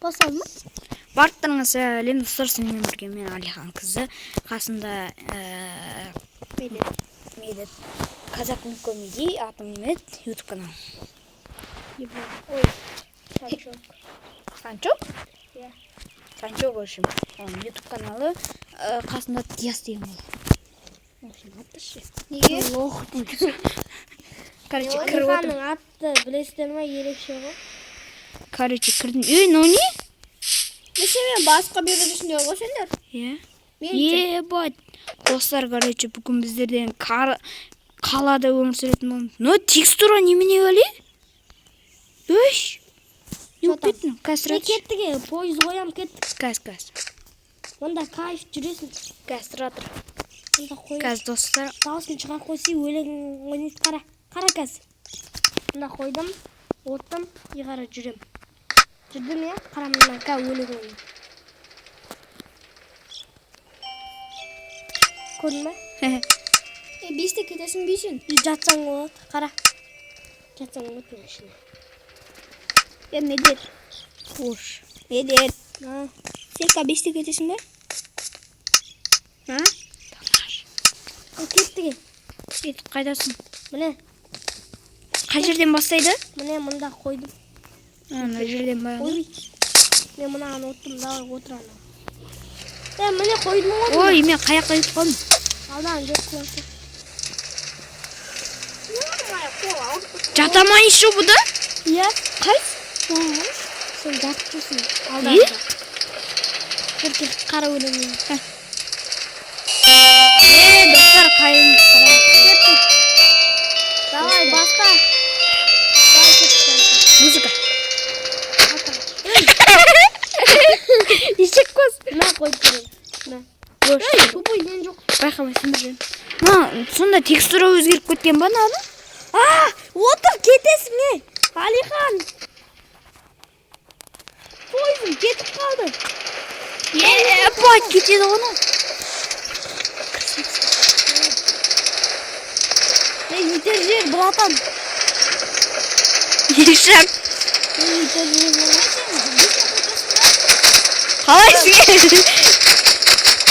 Басалма? Барлықтарыңызға сәлем достар, сізбен бірге мен Алихан қызы, қасында Медет Казак комедий, атым Мед, YouTube канал. Ой, Санчок. Санчок? Иә. Санчок, в общем, YouTube каналы, қасында Диас деген болды. В общем, атышы. Неге? Лох дейді. Короче, кіріп Алиханның атты білесіздер ма, ерекше ғой? Короче, кірдім. Ну не? Мен басқа бересіңдер ғой сендер? Иә. Ебать. Достар, короче, бүгін біздерден қалада өмір сүретін боламыз. Но текстура немене өлі? Өш. Не өтпейтін? Қазір кеттіге, пойыз қоям кеттік. Кәз. Онда кайф жүресің. Кәз тұратыр. Онда қойып. Кәз достар. Дауысын шығар қойсы, өлең ойнайды қара. Қара кәз. Онда қойдым, оттым, иғара жүрем. Жүрдім е, қарамынан қа өлең ойнайды. Көрдің бе? Бесте кетесің бейсін. Жатсаң болады, қара. Жатсаң болады мен ішіне. Медет. Қош. Медет. Сен қа бесте кетесің бе? Кеттіге. Кетіп қайдасың? Міне. Қай жерден бастайды? Міне мұнда қойдым. Ана жерден баяғы. Мен мұнаған оттым, да отыраны. Міне қойдым ғой. Ой, мен қаяққа кетіп қалдым. Алдан жоқ қыласы. Жатамай шу бұда? Иә. Қайс? Сен жатып тұрсың. Алдан жат. Көркет қара өлеңмен. Достар, қайын қара. Кеттік. Давай, баста. Музыка. Ешек көз. Мә қойып жүрем. Мә. Бұй мен жоқ. Байқамайсың бір жөн. Сонда текстура өзгеріп кеткен ба нады? Отыр кетесің е. Алихан. Пойызым кетіп қалды. Бать кетеді ғана. Етер жер, братан. Ешек. Етер жер, Қалайсың?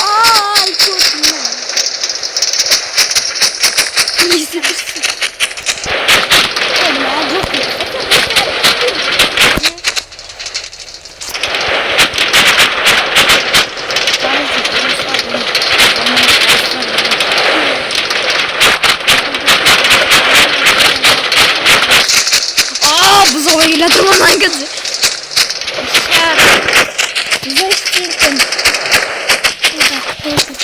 Ай, көтім. Бұзауға келеді мұнан көзі.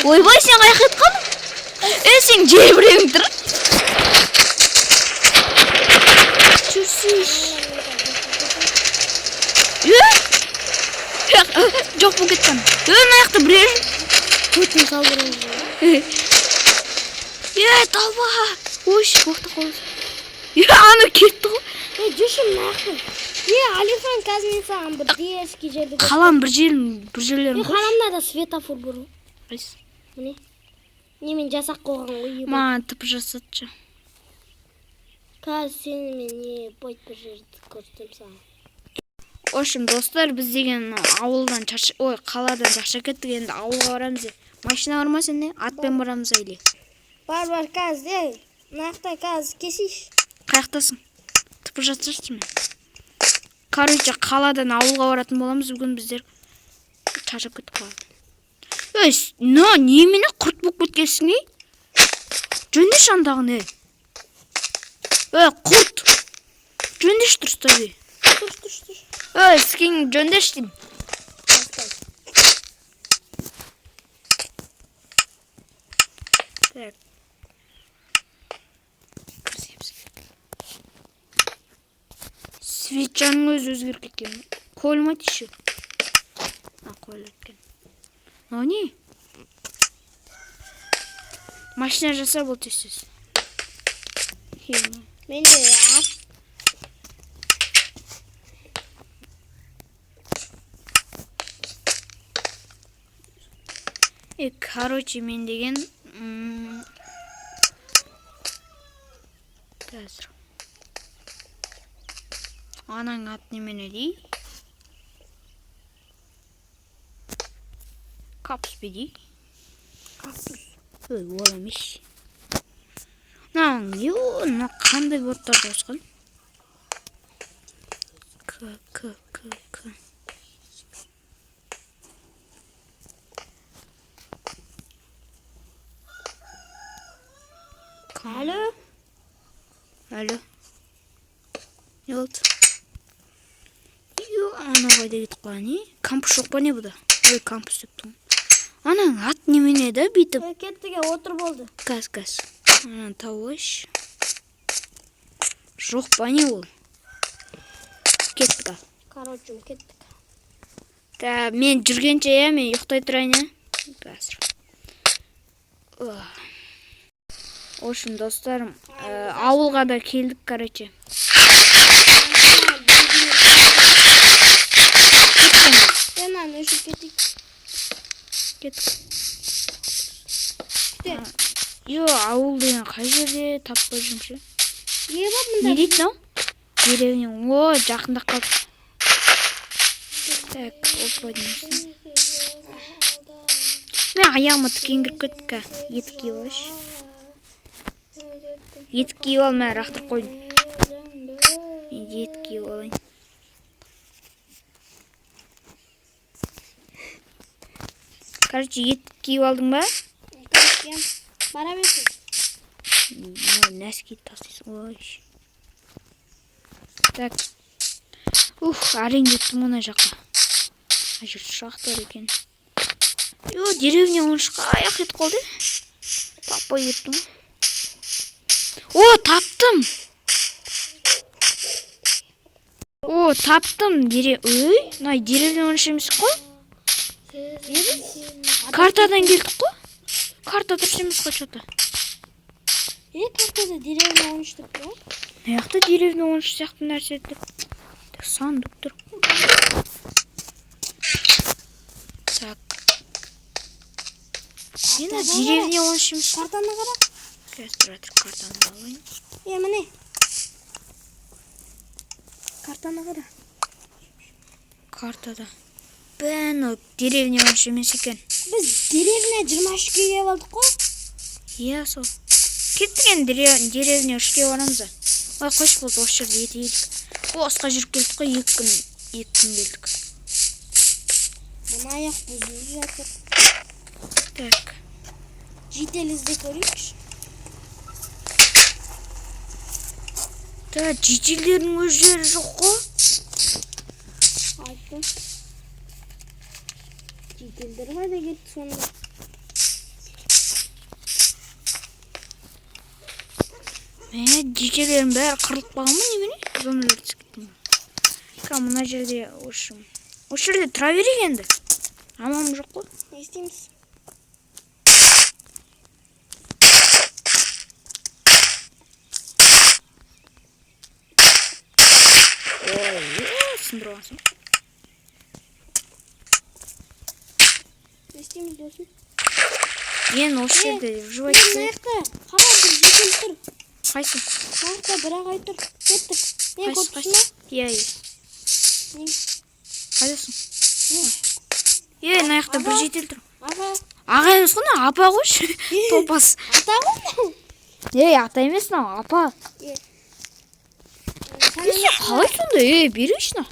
Ойбай, сен қайық етқан? Сен жебірең тұр. Жүрсіз. Жоқ бұл кеткен. Аяқты бірер. Көтім салдырын. Талба. Ойш, боқты қойыз. Аны кетті ғой. Жүршім нақын. Алихан қазір саған бір дески жерді. Қалам бір жерлерін қойш. Қаламда да светофор бұр. Қайсы? Міне. Мен жасақ қоған ғой. Маған тіпі жасатшы. Қазір сені мен не бойт бір жерді көрсетем саған. В общем, достар, біз деген ауылдан қаладан шаршап кеттік, енді ауылға барамыз. Машина бар ма сенде? Атпен барамыз айле. Бар, қазір. Нақтай қазір кесейш. Қаяқтасың? Тіпі жатсыршы мен. Короче, қаладан ауылға баратын боламыз, бүгін біздер шаршап кеттік қалады. Немені құрт болып кеткесің, ей? Жөндеш андағын, ей? Құрт! Жөндеш тұрстай, ей? Тұр. Скен жөндеш дейм. Так. Светчаның өзгеріп кеткен. Қойылмайды еще. Қойылып кеткен. Не? Машина жаса бол тесіз. Менде ат. Короче, мен деген қазір анаң аты немене дей? Капус беди. Капус. Ол емес. Мына қандай борттар қосқан? К. Алло. Алло. Не болды? Ана қайда кетіп қалған, не? Кампус жоқ па не бұда? Ой, кампус деп тұғын. Анаң ат немене да бүйтіп? Кеттіге отыр болды. Газ. Анан тауыш. Жоқ па не ол? Кеттік. Короче, кеттік. Мен жүргенше мен ұйықтай тұрайын, қазір. В общем, достарым, ауылға да келдік, короче. Янан өшіп кеттік. Ауыл деген қай жерде таппай жүрмін. Не бар Не дейді мынау? Деревня. Жақындап қалды. Так, опа деймін. Мен аяғыма тікен кіріп кеттік. Етік киіп алайыншы. Етік киіп ал, мен рақтырып қойдым. Мен етік киіп алайын. Короче, етік киіп алдың ба? Бара берсін. Нәски тастайсың. Ой. Так. Әрең жеттім мына жаққа. Жер шақтар екен. Деревня оншыққа аяқ етіп қалды. Таппай кеттім. Таптым. Таптым. Ой, мына деревня оншы емес қой. Картадан келдік қой. Карта дұрыс емес қой что-то. Картада деревня оншы деп қой. Аяқта деревня оншы сияқты нәрсе деп. Сандық тұр. Так. Енді деревня оншы емес. Картаны қара. Қазір картаны алайын. Міне. Картаны қара. Картада. Деревня оншы емес екен. Біз деревня 23-ге келіп алдық қой. Сол. Кеттік енді деревня 3-ге барамыз. Қош болды, осы жерде етейік. Осқа жүріп келдік қой, 2 күн келдік. Бұны аяқ бұзылып жатыр. Так. Жедел іздеп көрейікші. Жителердің өз жері жоқ қой. Айттым. Жителдер қайда кетті сонда? Жителердің бәрі қырылып қалған ма немене? Зомбилер түсіп кетті ме? Мына жерде осы жерде тұра берейік енді. Амалым жоқ қой. Не істейміз? Сындырып алсың. Не істейміз досым? Мен осы жерде жуай кетсем. Қара бір жекел тұр. Қайсы? Мақта бір ағай тұр. Кеттік. Не көрдісің ба? Иә. Қайдасың? Аяқта бір жетел тұр. Аға емес қой, апа қойшы. Топас. Ата ғой? Ата емес, апа. Қалай сонда? Берейші.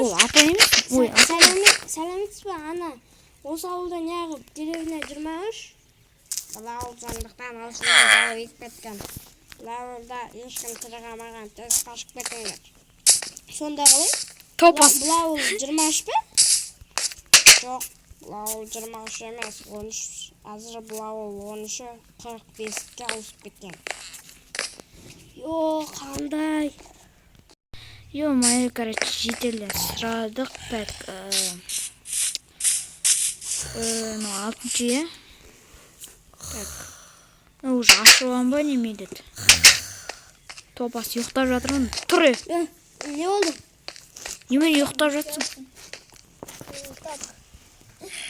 Ол апа емес. Сәлеметсіз ба, ана? Осы ауылда неғып деревня 23? Бұл ауыл сондықтан осындай жауы етіп кеткен. Бұл ауылда ешкім тіріғамаған, тез қашып кетіңдер. Сонда қалай? Топас. Бұл ауыл 23 пе? Жоқ, бұл ауыл 23 емес, 13. Азыр бұл ауыл 13-і 45-ке ауысып кеткен. Қандай? Мои, короче, жителер сұрадық. Так, 6-шы, Так. Уже ашылған ба неме деді. Топас ұйықтап жатырмын. Тұр. Не болды? Немен ұйықтап жатсың?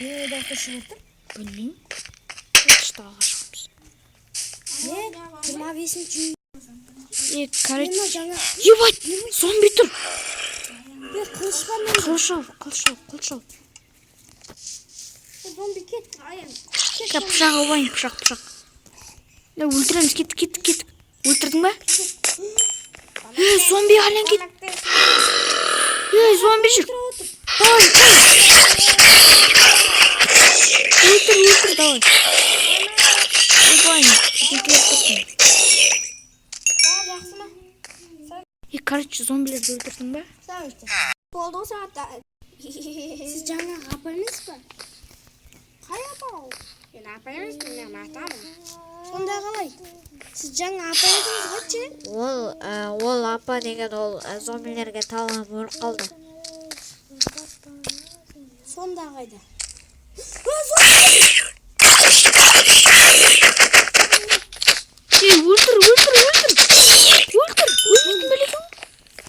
Не ұйықтап шығып тұр? Білмеймін. Штаға шығымыз. 25-ші. Короче. Ебать, зомби тұр. Қылыш бар мен. Қылыш ал. зомби кет. Аян. Кеп пышақ алайын, пышақ. Өлтіреміз, кеттік. Өлтірдің ба? Зомби ален кет. Зомби жүр. Өлтір, давай. Короче, зомбилерді өлтірдің ба? Болды сағатта. Сіз жаңа апа емес па? Қай апа ол? Мен апа емес, мен атамын. Сонда қалай? Сіз жаңа апа едіңіз ғатшы? Ол апа деген ол зомбилерге таланып өліп қалды. Сонда қайда? Өлтірдің бәлекен.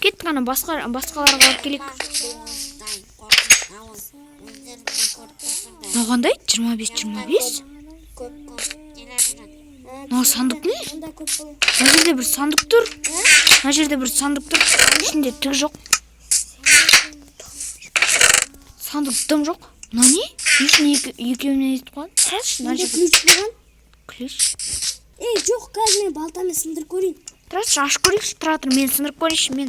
Кеттік ана басқаларға алып келек. Нағандай? 25? Мына сандық не? Мына жерде бір сандық тұр. Ішінде түк жоқ. Сандық дым жоқ. Мына не? Ішін екеуінен естіп қалған. Ключ болған? Ключ? Жоқ, қазір мен балтамен сындырып көрейін. Тұрасыз, ашып көрейікші, тұра тұр, мен сындырып көрейінші, мен.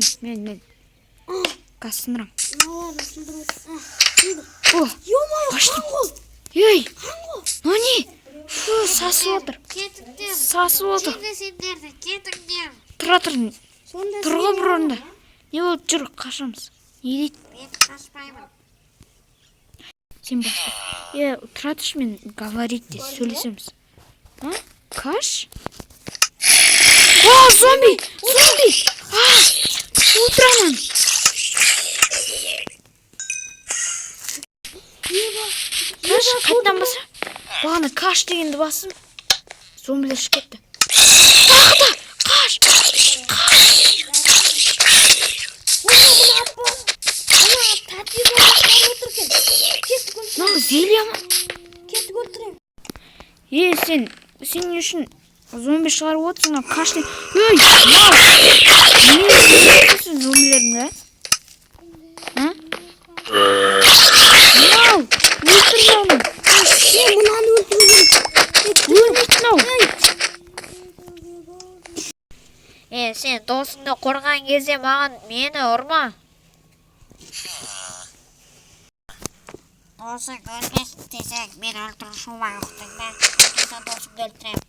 Қазір сындырам. Мыналарды сындырып сындыр. Ё-мое, қанғол! Ей, мына не? Сасып отыр. Тұра тұр, тұрға бір орында. Не болып жүр, қашамыз. Не дейді? Мен қашпаймын. Сен басқа. Тұра тұршы, мен говорить де сөйлесеміз. Каш? Зомби! Ультранан! Каш, қайттан баса? Бағана каш дегенді басым. Зомбилер шықетті. Тағы да! Каш! Нағы зелия ма? Кеттік өлтірем. Сен үшін зомби шығарып отырсың, кашты. Не өлтірсің зомбилердің, да? Өлтір жауның. Мұнаны өлтірген. Өлмейтін ау. Сен досыңды қорған кезде маған мені ұрма. Досың өлмесін десең, мен өлтіруші ма ұқтыңда? Досыңды өлтірем.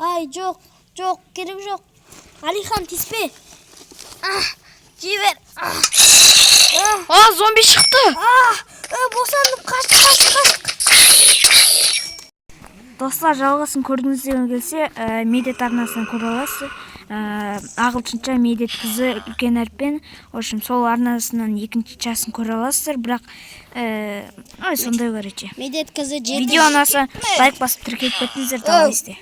Жоқ, керек жоқ. Алихан, тиспе. Жібер. Зомби шықты. Босандым, қаш. Достар, жалғасын көрдіңіз деген келсе, медет арнасынан көре аласыз. Ағылшынша медет қызы үлкен әріппен. Сол арнасынан екінші часын көре аласыздар, бірақ сондай көрече. Медет қызы Видео анасы лайк басып тіркеліп кетіңіздер, давай істе.